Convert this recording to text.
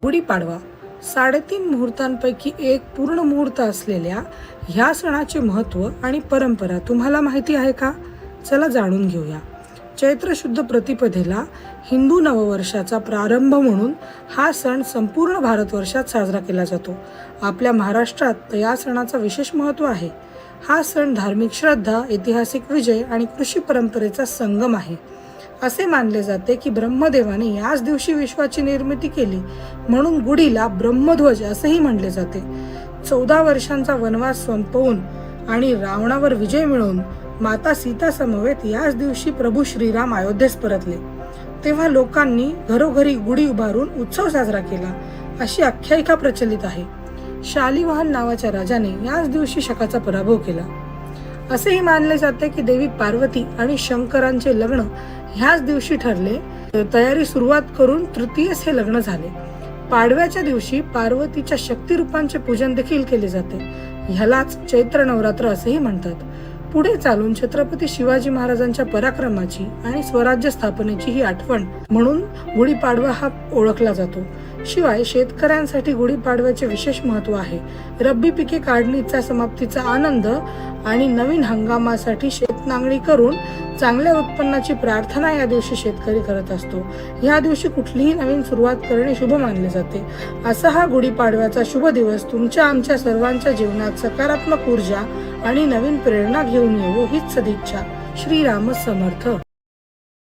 गुढीपाडवा 3.5 मुहूर्तांपैकी एक पूर्ण मुहूर्त असलेल्या ह्या सणाचे महत्त्व आणि परंपरा तुम्हाला माहिती आहे का? चला जाणून घेऊया. चैत्र शुद्ध प्रतिपदेला हिंदू नववर्षाचा प्रारंभ म्हणून हा सण संपूर्ण भारतवर्षात साजरा केला जातो. आपल्या महाराष्ट्रात या सणाचा विशेष महत्त्व आहे. हा सण धार्मिक श्रद्धा, ऐतिहासिक विजय आणि कृषी परंपरेचा संगम आहे. असे मानले जाते की ब्रह्मदेवाने याच दिवशी विश्वाची निर्मिती केली, म्हणून गुढीला ब्रह्मध्वज असेही म्हणले जाते. 14 वर्षांचा वनवास संपवून आणि रावणावर विजय मिळवून माता सीता समवेत याच दिवशी प्रभू श्रीराम अयोध्येस परतले. तेव्हा लोकांनी घरोघरी गुढी उभारून उत्सव साजरा केला, अशी आख्यायिका प्रचलित आहे. शालिवाहन नावाच्या राजाने याच दिवशी शकाचा पराभव केला. असेही मानले जाते की देवी पार्वती आणि शंकरांचे लग्न ह्याच दिवशी ठरले. तयारी सुरुवात करून तृतीयेस हे लग्न झाले. पाडव्याच्या दिवशी पार्वतीच्या शक्तिरूपांचे पूजन देखील केले जाते. ह्यालाच चैत्र नवरात्र असेही म्हणतात. पुढे चालून छत्रपती शिवाजी महाराजांच्या पराक्रमाची आणि स्वराज्य स्थापनेची ही आठवण म्हणून गुढीपाडवा हा ओळखला जातो. शिवाय शेतकऱ्यांसाठी गुढीपाडव्याचे विशेष महत्त्व आहे. रब्बी पिके काढणीचा समाप्तीचा आनंद आणि नवीन हंगामासाठी शेतनांगणी करून चांगल्या उत्पन्नाची प्रार्थना या दिवशी शेतकरी करत असतो. या दिवशी कुठलीही नवीन सुरुवात करणे शुभ मानले जाते. असा हा गुढीपाडव्याचा शुभ दिवस तुमच्या आमच्या सर्वांच्या जीवनात सकारात्मक ऊर्जा आणि नवीन प्रेरणा घेऊन येवो हीच सदिच्छा. श्रीराम समर्थ.